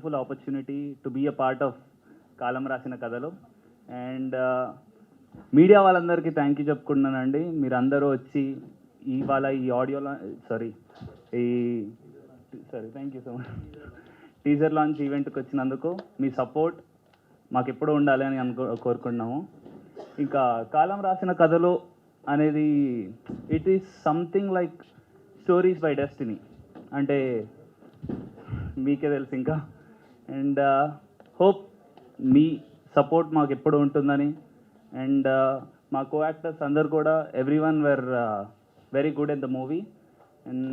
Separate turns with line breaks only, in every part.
Wonderful opportunity to be a part of Kaalam Raasina Kathalu. And media వాళ్ళందరికీ thank you చెప్పుకుంటున్నానండి. మీరు అందరూ వచ్చి ఇవాళ ఈ ఆడియోలో thank you so much. Teaser launch ఈవెంట్కి వచ్చినందుకు మీ సపోర్ట్ మాకు ఎప్పుడూ ఉండాలి అని కోరుకుంటున్నాము. ఇంకా కాలం రాసిన కథలు అనేది it is something like stories by destiny, అంటే మీకే తెలుసు ఇంకా. అండ్ హోప్ మీ సపోర్ట్ మాకు ఎప్పుడు ఉంటుందని. అండ్ మా కో యాక్టర్స్ అందరు కూడా everyone were very good in the movie. And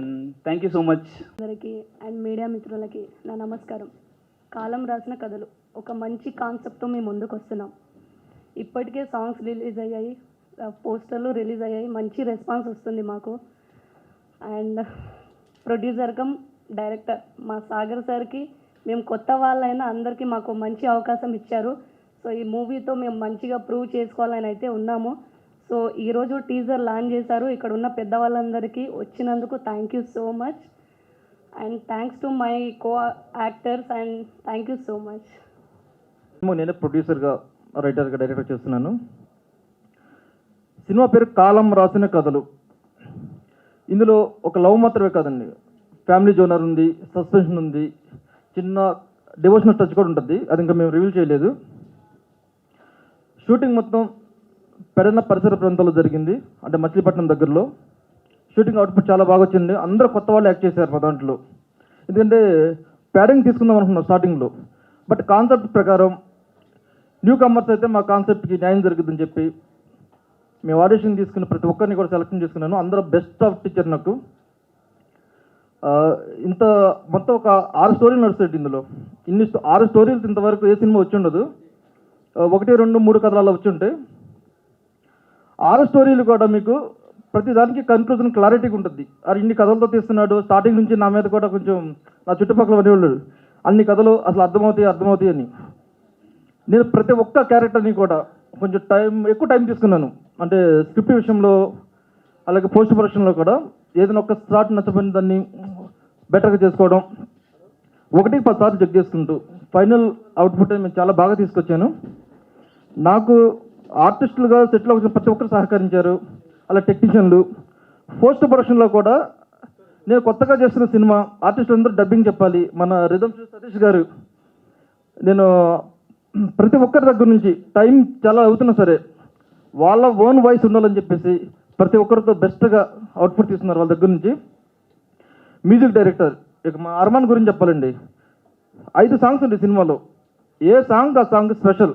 thank you so much
అందరికీ అండ్ మీడియా మిత్రులకి నా నమస్కారం. కాలం రాసిన కథలు ఒక మంచి కాన్సెప్ట్తో మేము ముందుకు వస్తున్నాం. ఇప్పటికే సాంగ్స్ రిలీజ్ అయ్యాయి, పోస్టర్లు రిలీజ్ అయ్యాయి, మంచి రెస్పాన్స్ వస్తుంది మాకు. అండ్ ప్రొడ్యూసర్ కమ్ డైరెక్టర్ మా సాగర్ సార్కి మేము కొత్త వాళ్ళైనా అందరికీ మాకు మంచి అవకాశం ఇచ్చారు. సో ఈ మూవీతో మేము మంచిగా ప్రూవ్ చేసుకోవాలని అయితే ఉన్నాము. సో ఈరోజు టీజర్ లాంచ్ చేశారు. ఇక్కడ ఉన్న పెద్దవాళ్ళందరికీ వచ్చినందుకు thank you so much. And thanks to my co actors and thank you so much.
నేను ప్రొడ్యూసర్గా, రైటర్గా, డైరెక్టర్ చేస్తున్నాను. సినిమా పేరు కాలం రాసిన కథలు. ఇందులో ఒక లవ్ మాత్రమే కాదండి, ఫ్యామిలీ జోనర్ ఉంది, సస్పెన్షన్ ఉంది, చిన్న డివోషనల్ టచ్ కూడా ఉంటుంది. అది ఇంకా మేము రివీల్ చేయలేదు. షూటింగ్ మొత్తం పెడన పరిసర ప్రాంతాల్లో జరిగింది, అంటే మచిలీపట్నం దగ్గరలో. షూటింగ్ అవుట్పుట్ చాలా బాగా వచ్చింది. అందరూ కొత్త వాళ్ళు యాక్ట్ చేశారు మా దాంట్లో. ఎందుకంటే ప్యాడింగ్ తీసుకుందాం అనుకున్నాం స్టార్టింగ్లో, బట్ కాన్సెప్ట్ ప్రకారం న్యూ కమర్స్ అయితే మా కాన్సెప్ట్కి న్యాయం జరుగుతుందని చెప్పి మేము ఆడిషన్ తీసుకుని ప్రతి ఒక్కరిని కూడా సెలెక్షన్ చేసుకున్నాను. అందరూ బెస్ట్ ఆఫ్ టీచర్ నాకు. ఇంత మొత్తం ఒక 6 స్టోరీలు నడుస్తాయి ఇందులో. 6 స్టోరీలు ఇంతవరకు ఏ సినిమా వచ్చి ఉండదు. 1, 2, 3 కథలు అలా వచ్చి ఉంటాయి. 6 స్టోరీలు కూడా మీకు ప్రతి దానికి కన్క్లూజన్ క్లారిటీగా ఉంటుంది. అది ఇన్ని కథలతో తీస్తున్నాడు. స్టార్టింగ్ నుంచి నా మీద కూడా కొంచెం నా చుట్టుపక్కల అనేవాళ్ళు అన్ని కథలు అసలు అర్థమవుతాయి అని. నేను ప్రతి ఒక్క క్యారెక్టర్ని కూడా కొంచెం ఎక్కువ టైం తీసుకున్నాను. అంటే స్క్రిప్ట్ విషయంలో, అలాగే పోస్ట్ ప్రొడక్షన్లో కూడా ఏదైనా ఒక్క స్టార్ట్ నచ్చపోయిన దాన్ని బెటర్గా చేసుకోవడం, 1-10 సార్లు చెక్ చేసుకుంటూ ఫైనల్ అవుట్పుట్ నేను చాలా బాగా తీసుకొచ్చాను. నాకు ఆర్టిస్టులుగా సెట్లో వచ్చిన ప్రతి ఒక్కరు సహకరించారు, అలా టెక్నీషియన్లు. పోస్ట్ ప్రొడక్షన్లో కూడా నేను కొత్తగా చేస్తున్న సినిమా ఆర్టిస్టులు అందరూ డబ్బింగ్ చెప్పాలి. మన రిథమ్ సతీష్ గారు, నేను ప్రతి ఒక్కరి దగ్గర నుంచి టైం చాలా అవుతున్నా సరే వాళ్ళ ఓన్ వాయిస్ ఉండాలని చెప్పేసి ప్రతి ఒక్కరితో బెస్ట్గా అవుట్పుట్ తీస్తున్నారు వాళ్ళ దగ్గర నుంచి. మ్యూజిక్ డైరెక్టర్ ఇక మా అర్మాన్ గురించి చెప్పాలండి. 5 సాంగ్స్ ఉంటాయి సినిమాలో. ఏ సాంగ్ ఆ సాంగ్ స్పెషల్.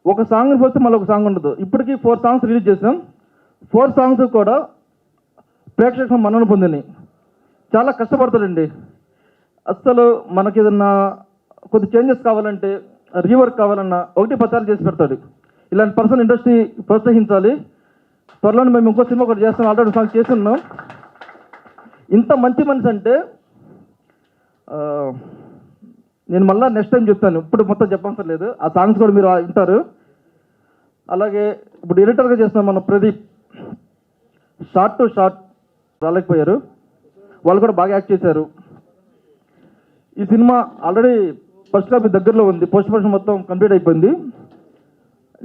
ఒక సాంగ్ని పోతే మళ్ళీ ఒక సాంగ్ ఉండదు. ఇప్పటికీ 4 సాంగ్స్ రిలీజ్ చేసాం. 4 సాంగ్స్ కూడా ప్రేక్షకుల మన్నన పొందినాయి. చాలా కష్టపడతాడండి. అస్సలు మనకి ఏదన్నా కొద్ది చేంజెస్ కావాలంటే, రీవర్క్ కావాలన్నా 1-10 సార్లు చేసి పెడతాడు. ఇలాంటి పర్సన్ ఇండస్ట్రీ ప్రోత్సహించాలి. త్వరలో మేము ఇంకో సినిమా ఒకటి చేస్తాం, ఆల్రెడీ సాంగ్ చేస్తున్నాం. ఇంత మంచి మనిషి అంటే నేను మళ్ళీ నెక్స్ట్ టైం చెప్తాను, ఇప్పుడు మొత్తం చెప్పవసరం లేదు. ఆ సాంగ్స్ కూడా మీరు వింటారు. అలాగే ఇప్పుడు ఎడిటర్గా చేస్తున్నాం మన ప్రదీప్. షార్ట్ టు షార్ట్ రాలేకపోయారు, వాళ్ళు కూడా బాగా యాక్ట్ చేశారు. ఈ సినిమా ఆల్రెడీ ఫస్ట్ కాపీ దగ్గరలో ఉంది, పోస్ట్ ప్రొడక్షన్ మొత్తం కంప్లీట్ అయిపోయింది.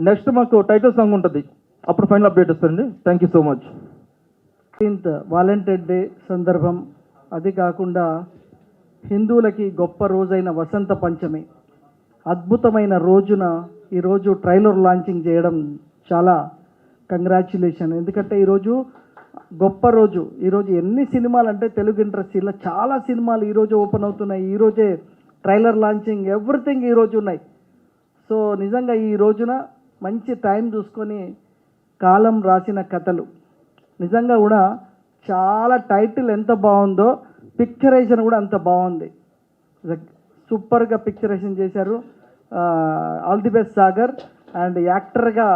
నెక్స్ట్ మాకు టైటిల్ సాంగ్ ఉంటుంది, అప్పుడు ఫైనల్ అప్డేట్ ఇస్తారండి. Thank you so much.
15th Valentine day సందర్భం, అది కాకుండా హిందువులకి గొప్ప రోజైన వసంత పంచమి అద్భుతమైన రోజున ఈరోజు ట్రైలర్ లాంచింగ్ చేయడం చాలా కంగ్రాచ్యులేషన్. ఎందుకంటే ఈరోజు గొప్ప రోజు. ఈరోజు ఎన్ని సినిమాలు అంటే తెలుగు ఇండస్ట్రీలో చాలా సినిమాలు ఈరోజు ఓపెన్ అవుతున్నాయి. ఈరోజే ట్రైలర్ లాంచింగ్, ఎవ్రీథింగ్ ఈరోజు ఉన్నాయి. సో నిజంగా ఈ రోజున మంచి టైం చూసుకొని కాలం రాసిన కథలు, నిజంగా కూడా చాలా టైటిల్ ఎంత బాగుందో, పిక్చరైజేషన్ కూడా అంత బాగుంది. సూపర్గా పిక్చరైజేషన్ చేశారు. All the best Sagar. And యాక్టర్గా,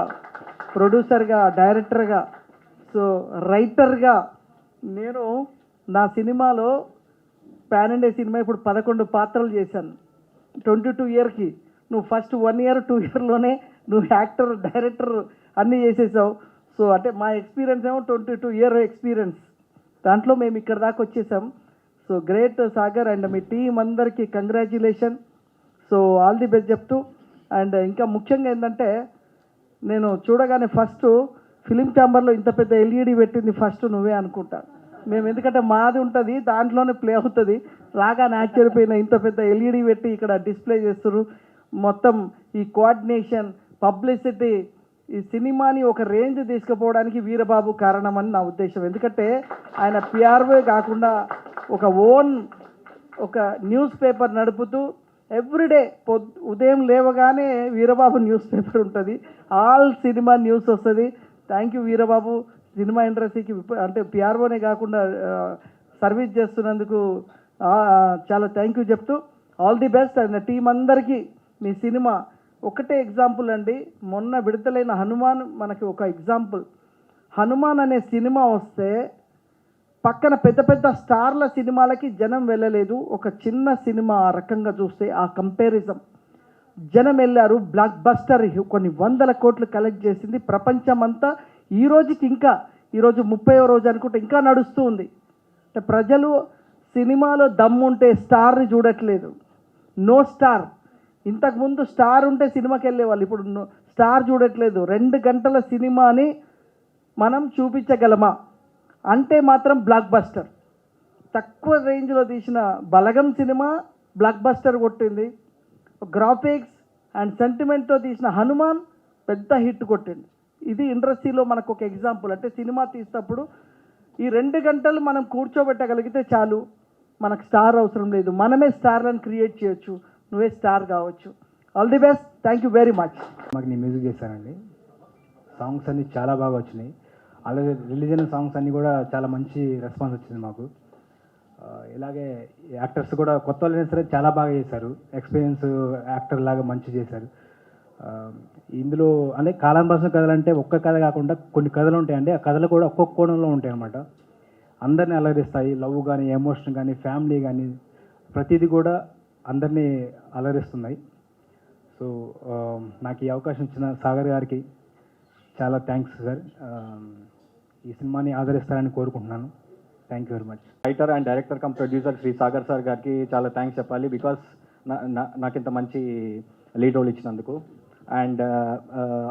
ప్రొడ్యూసర్గా, డైరెక్టర్గా, సో రైటర్గా నేను నా సినిమాలో పాన్ ఇండియా సినిమా ఇప్పుడు 11 పాత్రలు చేశాను 22 ఇయర్కి. నువ్వు ఫస్ట్ 1 year 2 yearలోనే నువ్వు యాక్టర్, డైరెక్టర్ అన్నీ చేసేసావు. సో అంటే మా ఎక్స్పీరియన్స్ ఏమో 22 year ఎక్స్పీరియన్స్, దాంట్లో మేము ఇక్కడ దాకా వచ్చేసాం. సో గ్రేట్ సాగర్ అండ్ మీ టీం అందరికీ congratulation. So all the best చెప్తూ అండ్ ఇంకా ముఖ్యంగా ఏంటంటే నేను చూడగానే ఫస్ట్ ఫిలిం ఛాంబర్లో ఇంత పెద్ద ఎల్ఈడి పెట్టింది ఫస్ట్ నువ్వే అనుకుంటా. మేము ఎందుకంటే మాది ఉంటుంది దాంట్లోనే ప్లే అవుతుంది, రాగానే ఆశ్చర్యపోయిన ఇంత పెద్ద ఎల్ఈడి పెట్టి ఇక్కడ డిస్ప్లే చేస్తున్నారు. మొత్తం ఈ కోఆర్డినేషన్, పబ్లిసిటీ, ఈ సినిమాని ఒక రేంజ్ తీసుకుపోవడానికి వీరబాబు కారణమని నా ఉద్దేశం. ఎందుకంటే ఆయన పిఆర్ఓ కాకుండా ఒక ఓన్ ఒక న్యూస్ పేపర్ నడుపుతూ ఎవ్రీడే ఉదయం లేవగానే వీరబాబు న్యూస్ పేపర్ ఉంటుంది, ఆల్ సినిమా న్యూస్ వస్తుంది. థ్యాంక్ యూ వీరబాబు, సినిమా ఇండస్ట్రీకి అంటే పిఆర్ఓనే కాకుండా సర్వీస్ చేస్తున్నందుకు చాలా థ్యాంక్ యూ చెప్తూ all the best. And team అందరికీ మీ సినిమా ఒకటే ఎగ్జాంపుల్ అండి. మొన్న విడుదలైన హనుమాన్ మనకి ఒక ఎగ్జాంపుల్. హనుమాన్ అనే సినిమా వస్తే పక్కన పెద్ద పెద్ద స్టార్ల సినిమాలకి జనం వెళ్ళలేదు. ఒక చిన్న సినిమా ఆ రకంగా చూస్తే ఆ కంపారిజం జనం వెళ్ళారు. బ్లాక్ బస్టర్ కొన్ని వందల కోట్లు కలెక్ట్ చేసింది. ప్రపంచమంతా ఈ రోజుకి ఇంకా ఈరోజు 30వ రోజు అనుకుంటే ఇంకా నడుస్తూ ఉంది. అంటే ప్రజలు సినిమాలో దమ్ముంటే స్టార్ని చూడట్లేదు, నో స్టార్. ఇంతకుముందు స్టార్ ఉంటే సినిమాకి వెళ్ళేవాళ్ళు, ఇప్పుడు స్టార్ చూడట్లేదు. 2 గంటల సినిమాని మనం చూపించగలమా అంటే మాత్రం బ్లాక్ బస్టర్. తక్కువ రేంజ్లో తీసిన బలగం సినిమా బ్లాక్ బస్టర్ కొట్టింది. గ్రాఫిక్స్ అండ్ సెంటిమెంట్తో తీసిన హనుమాన్ పెద్ద హిట్ కొట్టింది. ఇది ఇండస్ట్రీలో మనకు ఒక ఎగ్జాంపుల్. అంటే సినిమా తీసినప్పుడు ఈ 2 గంటలు మనం కూర్చోబెట్టగలిగితే చాలు, మనకు స్టార్ అవసరం లేదు, మనమే స్టార్లను క్రియేట్ చేయొచ్చు, నువ్వే స్టార్ కావచ్చు. All the best, thank you very much.
మాకు నేను మ్యూజిక్ చేశానండి. సాంగ్స్ అన్నీ చాలా బాగా వచ్చినాయి. అలాగే రిలీజ్ అయిన సాంగ్స్ అన్నీ కూడా చాలా మంచి రెస్పాన్స్ వచ్చింది మాకు. ఇలాగే యాక్టర్స్ కూడా కొత్త వాళ్ళైనా సరే చాలా బాగా చేశారు. ఎక్స్పీరియన్స్ యాక్టర్ లాగా మంచి చేశారు. ఇందులో అంటే కాలం రాసిన కథలు అంటే ఒక్క కథ కాకుండా కొన్ని కథలు ఉంటాయండి. ఆ కథలు కూడా ఒక్కొక్క కోణంలో ఉంటాయి అన్నమాట. అందరినీ అలరిస్తాయి. లవ్ కానీ, ఎమోషన్ కానీ, ఫ్యామిలీ కానీ ప్రతిదీ కూడా అందరినీ అలరిస్తున్నాయి. సో నాకు ఈ అవకాశం ఇచ్చిన సాగర్ గారికి చాలా థ్యాంక్స్ సార్. ఈ సినిమాని ఆదరిస్తారని కోరుకుంటున్నాను. Thank you very much.
Writer and director cum producer Shri Sagar sir గారికి చాలా థ్యాంక్స్ చెప్పాలి. బికాస్ నాకు ఇంత మంచి లీడ్ రోల్ ఇచ్చినందుకు. అండ్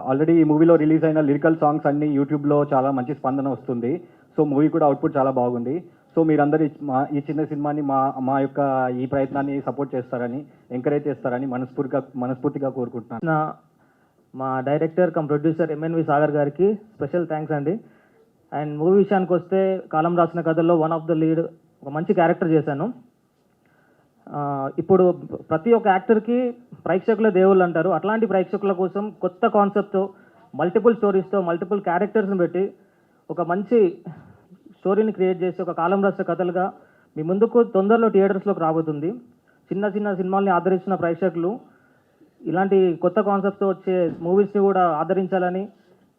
ఆల్రెడీ ఈ మూవీలో రిలీజ్ అయిన లిరికల్ సాంగ్స్ అన్నీ యూట్యూబ్లో చాలా మంచి స్పందన వస్తుంది. సో మూవీ కూడా అవుట్పుట్ చాలా బాగుంది. సో మీరందరూ ఈ చిన్న సినిమాని మా యొక్క ఈ ప్రయత్నాన్ని సపోర్ట్ చేస్తారని, ఎంకరేజ్ చేస్తారని మనస్ఫూర్తిగా కోరుకుంటున్నాను.
మా director cum producer MNV Sagar గారికి స్పెషల్ థ్యాంక్స్ అండి. అండ్ మూవీ విషయానికి వస్తే కాలం రాసిన కథల్లో వన్ ఆఫ్ ద లీడ్ ఒక మంచి క్యారెక్టర్ చేశాను. ఇప్పుడు ప్రతి ఒక్క యాక్టర్కి ప్రేక్షకుల దేవుళ్ళు అంటారు. అట్లాంటి ప్రేక్షకుల కోసం కొత్త కాన్సెప్ట్తో, మల్టిపుల్ స్టోరీస్తో, మల్టిపుల్ క్యారెక్టర్స్ని పెట్టి ఒక మంచి స్టోరీని క్రియేట్ చేసి ఒక కాలం రాసిన కథలుగా మీ ముందుకు తొందరలో థియేటర్స్లోకి రాబోతుంది. చిన్న చిన్న సినిమాల్ని ఆదరిస్తున్న ప్రేక్షకులు ఇలాంటి కొత్త కాన్సెప్ట్తో వచ్చే మూవీస్ని కూడా ఆదరించాలని,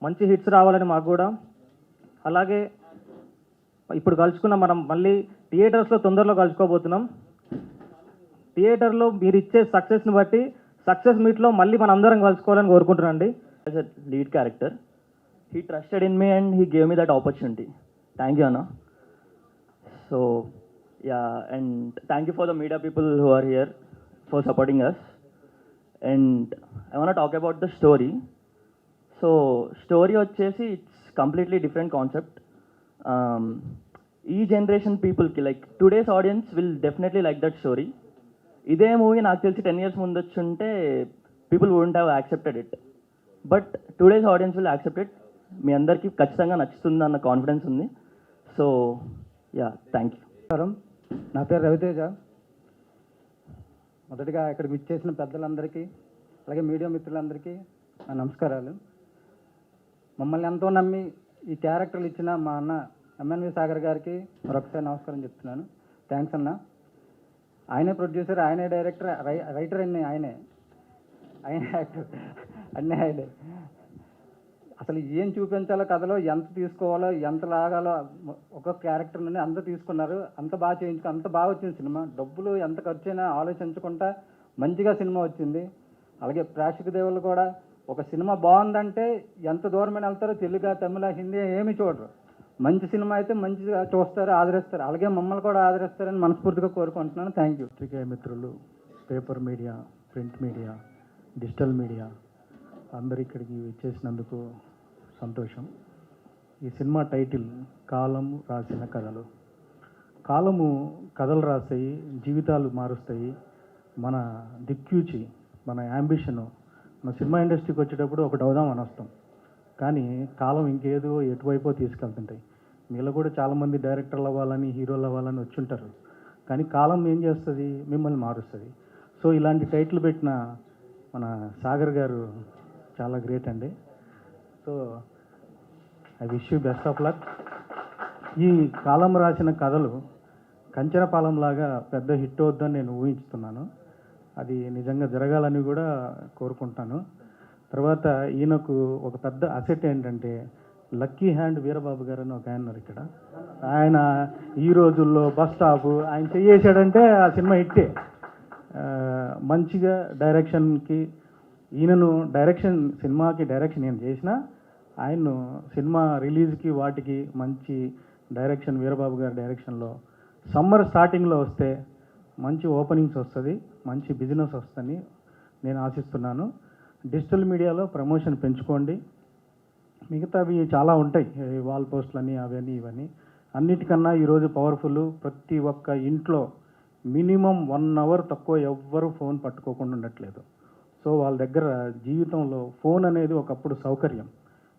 మంచి హిట్స్ రావాలని మాకు కూడా. అలాగే ఇప్పుడు కలుసుకున్న మనం మళ్ళీ థియేటర్స్లో తొందరలో కలుసుకోబోతున్నాం. థియేటర్లో మీరు ఇచ్చే సక్సెస్ని బట్టి సక్సెస్ మీట్లో మళ్ళీ మన అందరం కలుసుకోవాలని కోరుకుంటున్నానండి.
As a lead character, he trusted in me and he gave me that opportunity. Thank you, Anna. So, yeah, and thank you for the media people who are here for supporting us. And I want to talk about the story. So, story వచ్చేసి it's completely different concept. ఈ generation పీపుల్కి like today's audience will definitely like that story. ఇదే movie నాకు తెలిసి 10 years ముందు వచ్చుంటే people wouldn't have accepted it. But today's audience will accept it. మీ అందరికీ ఖచ్చితంగా నచ్చుతుంది అన్న కాన్ఫిడెన్స్ ఉంది. So ya, thank you.
నా పేరు రవితేజ. మొదటిగా ఇక్కడికి విచ్చేసిన పెద్దలందరికీ, అలాగే మీడియా మిత్రులందరికీ నా నమస్కారాలు. మమ్మల్ని ఎంతో నమ్మి ఈ క్యారెక్టర్లు ఇచ్చిన మా అన్న ఎంఎన్వి సాగర్ గారికి మరొకసారి నమస్కారం చెప్తున్నాను. థ్యాంక్స్ అన్న. ఆయనే ప్రొడ్యూసర్, ఆయనే డైరెక్టర్, రైటర్ అన్నీ ఆయనే యాక్టర్ అన్నీ ఆయనే. అసలు ఏం చూపించాలో కథలో, ఎంత తీసుకోవాలో, ఎంత లాగాలో ఒక్కొక్క క్యారెక్టర్ నుండి అంత తీసుకున్నారు. అంత బాగా అంత బాగా వచ్చింది సినిమా. డబ్బులు ఎంత ఖర్చు అయినా ఆలోచించకుండా మంచిగా సినిమా వచ్చింది. అలాగే ప్రేక్షక దేవుళ్ళు కూడా ఒక సినిమా బాగుందంటే ఎంత దూరమైన వెళ్తారో, తెలుగు, తమిళ, హిందీ ఏమి చూడరు. మంచి సినిమా అయితే మంచిగా చూస్తారు, ఆదరిస్తారు. అలాగే మమ్మల్ని కూడా ఆదరిస్తారని మనస్ఫూర్తిగా కోరుకుంటున్నాను. Thank you.
పత్రికా మిత్రులు, paper media print media, digital media అందరు ఇక్కడికి వచ్చేసినందుకు సంతోషం. ఈ సినిమా టైటిల్ కాలం రాసిన కథలు. కాలము కథలు రాస్తాయి, జీవితాలు మారుస్తాయి. మన దిక్యూచి, మన యాంబిషను, మన సినిమా ఇండస్ట్రీకి వచ్చేటప్పుడు ఒకటి అవుదామని వస్తాం, కానీ కాలం ఇంకేదో ఎటువైపో తీసుకెళ్తుంటాయి. మీలో కూడా చాలామంది డైరెక్టర్లు అవ్వాలని, హీరోలు అవ్వాలని వచ్చుంటారు, కానీ కాలం ఏం చేస్తుంది, మిమ్మల్ని మారుస్తుంది. సో ఇలాంటి టైటిల్ పెట్టిన మన సాగర్ గారు చాలా గ్రేట్ అండి. So I wish you best of luck. ఈ కాలం రాసిన కథలు కంచనపాలెంలాగా పెద్ద హిట్ అవుద్దని నేను ఊహిస్తున్నాను. అది నిజంగా జరగాలని కూడా కోరుకుంటాను. తర్వాత ఈయనకు ఒక పెద్ద అసెట్ ఏంటంటే లక్కీ హ్యాండ్ వీరబాబు గారు అని ఒక ఆయన ఉన్నారు ఇక్కడ. ఆయన ఈ రోజుల్లో బస్ స్టాప్ ఆయన చేసాడంటే ఆ సినిమా హిట్టే. మంచిగా డైరెక్షన్కి ఈయనను సినిమాకి డైరెక్షన్ నేను చేసినా ఆయన్ను సినిమా రిలీజ్కి వాటికి మంచి డైరెక్షన్ వీరబాబు గారి డైరెక్షన్లో సమ్మర్ స్టార్టింగ్లో వస్తే మంచి ఓపెనింగ్స్ వస్తుంది, మంచి బిజినెస్ వస్తుందని నేను ఆశిస్తున్నాను. డిజిటల్ మీడియాలో ప్రమోషన్ పెంచుకోండి. మిగతావి చాలా ఉంటాయి, వాల్ పోస్టులని అవన్నీ ఇవన్నీ. అన్నిటికన్నా ఈరోజు పవర్ఫుల్, ప్రతి ఒక్క ఇంట్లో మినిమం 1 అవర్ తక్కువ ఎవ్వరూ ఫోన్ పట్టుకోకుండా ఉండట్లేదు. సో వాళ్ళ దగ్గర జీవితంలో ఫోన్ అనేది ఒకప్పుడు సౌకర్యం,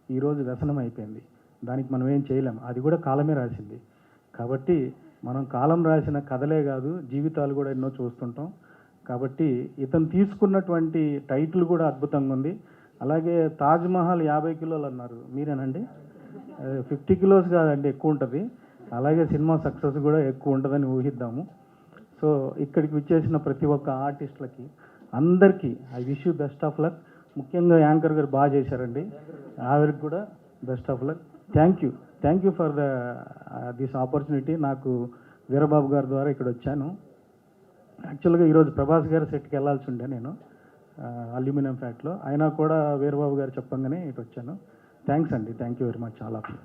ఈరోజు వ్యసనం అయిపోయింది. దానికి మనం ఏం చేయలేం, అది కూడా కాలమే రాసింది. కాబట్టి మనం కాలం రాసిన కథలే కాదు, జీవితాలు కూడా ఎన్నో చూస్తుంటాం. కాబట్టి ఇతను తీసుకున్నటువంటి టైటిల్ కూడా అద్భుతంగా ఉంది. అలాగే తాజ్మహల్ 50 కిలోలు అన్నారు, మీరేనండి? 50 కిలోస్ కాదండి, ఎక్కువ ఉంటుంది. అలాగే సినిమా సక్సెస్ కూడా ఎక్కువ ఉంటుందని ఊహిద్దాము. సో ఇక్కడికి వచ్చేసిన ప్రతి ఒక్క ఆర్టిస్టులకి అందరికీ I wish you best of luck. ముఖ్యంగా యాంకర్ గారు బాగా చేశారండి, ఆవిడకి కూడా best of luck. Thank you for this opportunity. నాకు వీరబాబు గారి ద్వారా ఇక్కడ వచ్చాను. యాక్చువల్గా ఈరోజు ప్రభాస్ గారి సెట్కి వెళ్ళాల్సి ఉండే నేను, అల్యూమినియం ఫ్యాక్ట్లో. అయినా కూడా వీరబాబు గారు చెప్పంగానే ఇటు వచ్చాను. థ్యాంక్స్ అండి, thank you very much all of you.